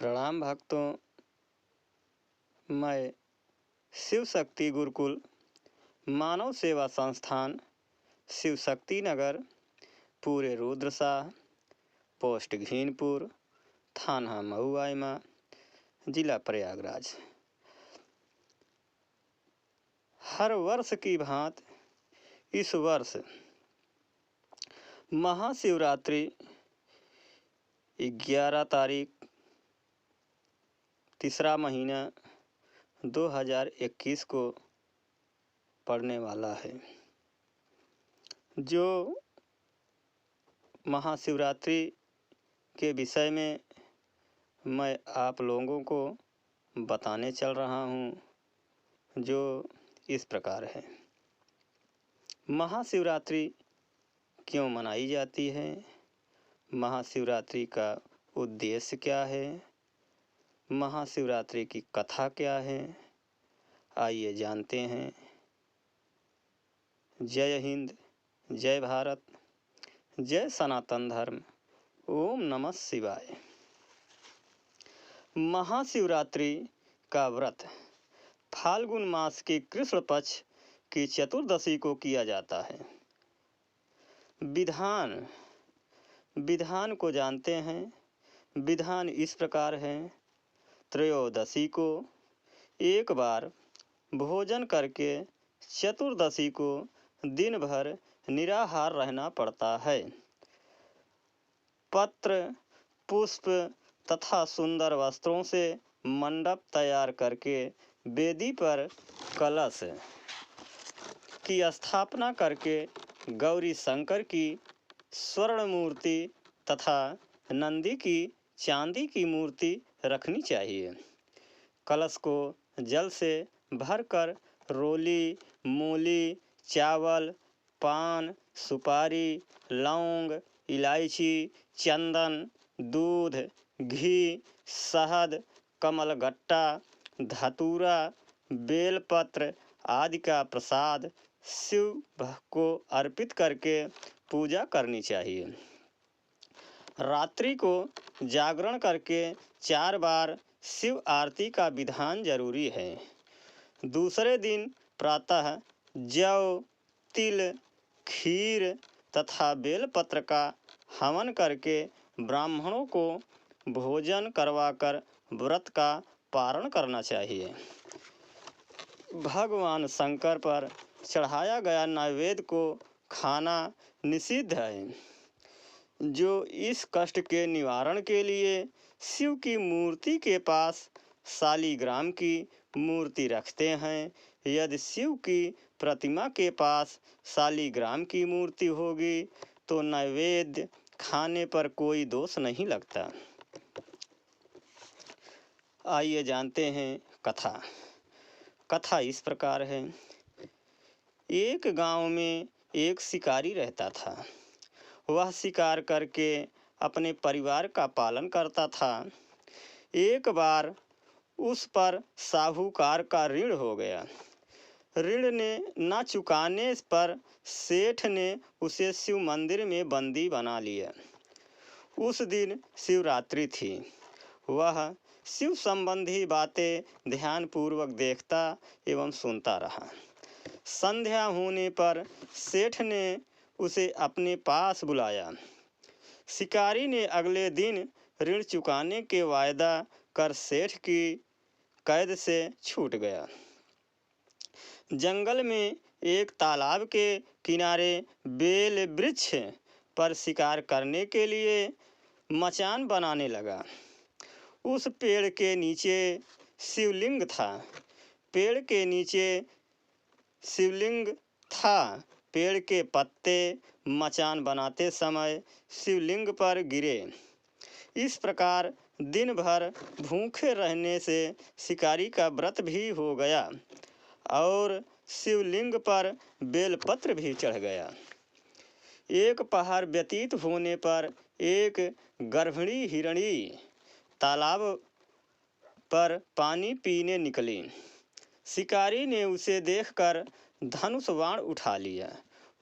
प्रणाम भक्तों। मैं शिव शक्ति गुरुकुल मानव सेवा संस्थान शिव शक्ति नगर, पूरे रुद्रशाह, पोस्ट घीनपुर, थाना महुआइमा, जिला प्रयागराज। हर वर्ष की भांति इस वर्ष महाशिवरात्रि 11 तारीख तीसरा महीना 2021 को पड़ने वाला है। जो महाशिवरात्रि के विषय में मैं आप लोगों को बताने चल रहा हूँ, जो इस प्रकार है। महाशिवरात्रि क्यों मनाई जाती है? महाशिवरात्रि का उद्देश्य क्या है? महाशिवरात्रि की कथा क्या है? आइए जानते हैं। जय हिंद, जय भारत, जय सनातन धर्म। ओम नमः शिवाय। महाशिवरात्रि का व्रत फाल्गुन मास के कृष्ण पक्ष की चतुर्दशी को किया जाता है। विधान को जानते हैं। विधान इस प्रकार है। त्रयोदशी को एक बार भोजन करके चतुर्दशी को दिन भर निराहार रहना पड़ता है। पत्र, पुष्प तथा सुंदर वस्त्रों से मंडप तैयार करके वेदी पर कलश की स्थापना करके गौरी शंकर की स्वर्ण मूर्ति तथा नंदी की चांदी की मूर्ति रखनी चाहिए। कलश को जल से भरकर रोली, मूली, चावल, पान, सुपारी, लौंग, इलायची, चंदन, दूध, घी, शहद, कमलगट्टा, धतूरा, बेलपत्र आदि का प्रसाद शिव को अर्पित करके पूजा करनी चाहिए। रात्रि को जागरण करके 4 बार शिव आरती का विधान जरूरी है। दूसरे दिन प्रातः जौ, तिल, खीर तथा बेलपत्र का हवन करके ब्राह्मणों को भोजन करवाकर व्रत का पारण करना चाहिए। भगवान शंकर पर चढ़ाया गया नैवेद्य को खाना निषिद्ध है। जो इस कष्ट के निवारण के लिए शिव की मूर्ति के पास शालिग्राम की मूर्ति रखते हैं। यदि शिव की प्रतिमा के पास शालिग्राम की मूर्ति होगी तो नैवेद्य खाने पर कोई दोष नहीं लगता। आइए जानते हैं कथा। कथा इस प्रकार है। एक गांव में एक शिकारी रहता था। वह शिकार करके अपने परिवार का पालन करता था। एक बार उस पर साहूकार का ऋण हो गया। ऋण ने न चुकाने पर सेठ ने उसे शिव मंदिर में बंदी बना लिया। उस दिन शिवरात्रि थी। वह शिव संबंधी बातें ध्यानपूर्वक देखता एवं सुनता रहा। संध्या होने पर सेठ ने उसे अपने पास बुलाया। शिकारी ने अगले दिन ऋण चुकाने के वायदा कर सेठ की कैद से छूट गया। जंगल में एक तालाब के किनारे बेल वृक्ष पर शिकार करने के लिए मचान बनाने लगा। उस पेड़ के नीचे शिवलिंग था। पेड़ के नीचे शिवलिंग था। पेड़ के पत्ते मचान बनाते समय शिवलिंग पर गिरे। इस प्रकार दिन भर भूखे रहने से शिकारी का व्रत भी हो गया और शिवलिंग पर बेलपत्र भी चढ़ गया। एक पहर व्यतीत होने पर एक गर्भिणी हिरणी तालाब पर पानी पीने निकली। शिकारी ने उसे देखकर धनुष बाण उठा लिया।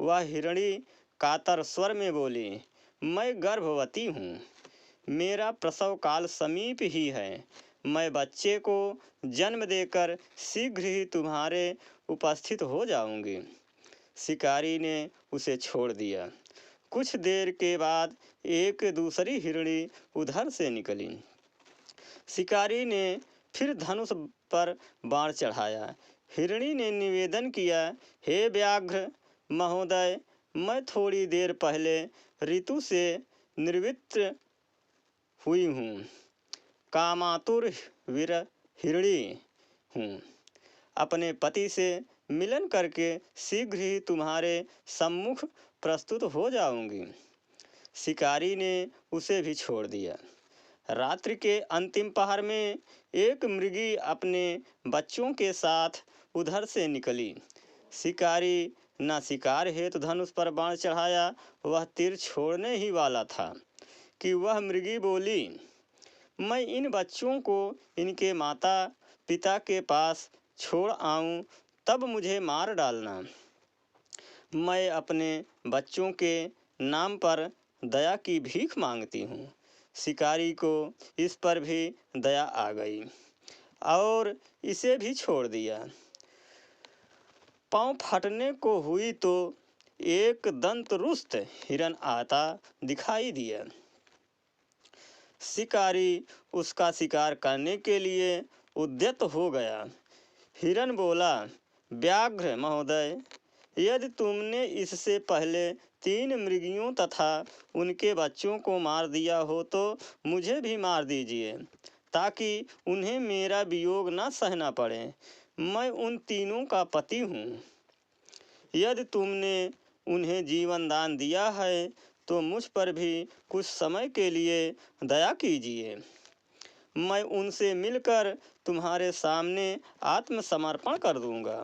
वह हिरणी कातर स्वर में बोली, मैं गर्भवती हूँ। मेरा प्रसव काल समीप ही है। मैं बच्चे को जन्म देकर शीघ्र ही तुम्हारे उपस्थित हो जाऊंगी। शिकारी ने उसे छोड़ दिया। कुछ देर के बाद एक दूसरी हिरणी उधर से निकली। शिकारी ने फिर धनुष पर बाण चढ़ाया। हिरणी ने निवेदन किया, हे व्याघ्र महोदय, मैं थोड़ी देर पहले ऋतु से निवृत्त हुई हूँ। कामातुर वीर हिरणी हूँ। अपने पति से मिलन करके शीघ्र ही तुम्हारे सम्मुख प्रस्तुत हो जाऊंगी। शिकारी ने उसे भी छोड़ दिया। रात्रि के अंतिम पहर में एक मृगी अपने बच्चों के साथ उधर से निकली। शिकारी न शिकार हेतु धनुष पर बाण चढ़ाया, वह तीर छोड़ने ही वाला था कि वह मृगी बोली, मैं इन बच्चों को इनके माता पिता के पास छोड़ आऊं, तब मुझे मार डालना। मैं अपने बच्चों के नाम पर दया की भीख मांगती हूँ। शिकारी को इस पर भी दया आ गई और इसे भी छोड़ दिया। पाँव फटने को हुई तो एक दंतरुस्त हिरन आता दिखाई दिया। शिकारी उसका शिकार करने के लिए उद्यत हो गया। हिरन बोला, व्याघ्र महोदय, यदि तुमने इससे पहले 3 मृगियों तथा उनके बच्चों को मार दिया हो तो मुझे भी मार दीजिए, ताकि उन्हें मेरा वियोग न सहना पड़े। मैं उन तीनों का पति हूँ। यदि तुमने उन्हें जीवन दान दिया है तो मुझ पर भी कुछ समय के लिए दया कीजिए। मैं उनसे मिलकर तुम्हारे सामने आत्मसमर्पण कर दूंगा।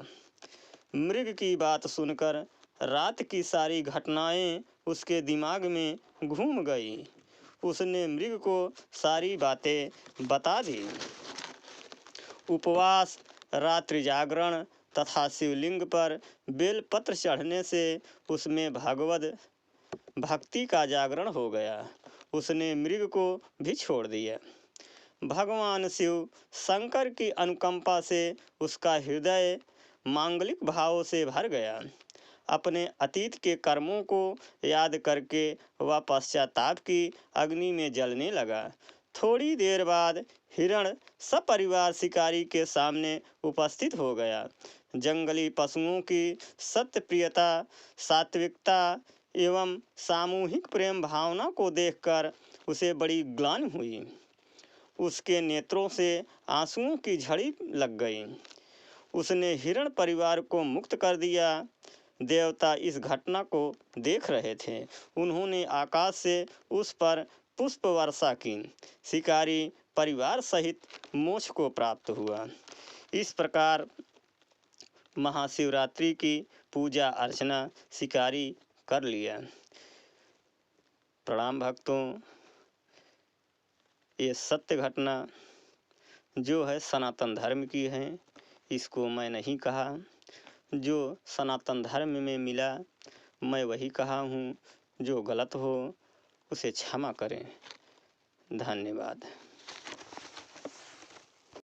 मृग की बात सुनकर रात की सारी घटनाएं उसके दिमाग में घूम गई। उसने मृग को सारी बातें बता दी। उपवास, रात्रि जागरण तथा शिवलिंग पर बेलपत्र चढ़ने से उसमें भगवद भक्ति का जागरण हो गया। उसने मृग को भी छोड़ दिया। भगवान शिव शंकर की अनुकंपा से उसका हृदय मांगलिक भावों से भर गया। अपने अतीत के कर्मों को याद करके वह पश्चाताप की अग्नि में जलने लगा। थोड़ी देर बाद हिरण सपरिवार शिकारी के सामने उपस्थित हो गया। जंगली पशुओं की सत्य प्रियता, सात्विकता एवं सामूहिक प्रेम भावना को देखकर उसे बड़ी ग्लानि हुई। उसके नेत्रों से आंसुओं की झड़ी लग गई। उसने हिरण परिवार को मुक्त कर दिया। देवता इस घटना को देख रहे थे। उन्होंने आकाश से उस पर पुष्प वर्षा की। शिकारी परिवार सहित मोक्ष को प्राप्त हुआ। इस प्रकार महाशिवरात्रि की पूजा अर्चना शिकारी कर लिया। प्रणाम भक्तों, ये सत्य घटना जो है सनातन धर्म की है। इसको मैं नहीं कहा। जो सनातन धर्म में मिला मैं वही कहा हूँ। जो गलत हो उसे क्षमा करें। धन्यवाद।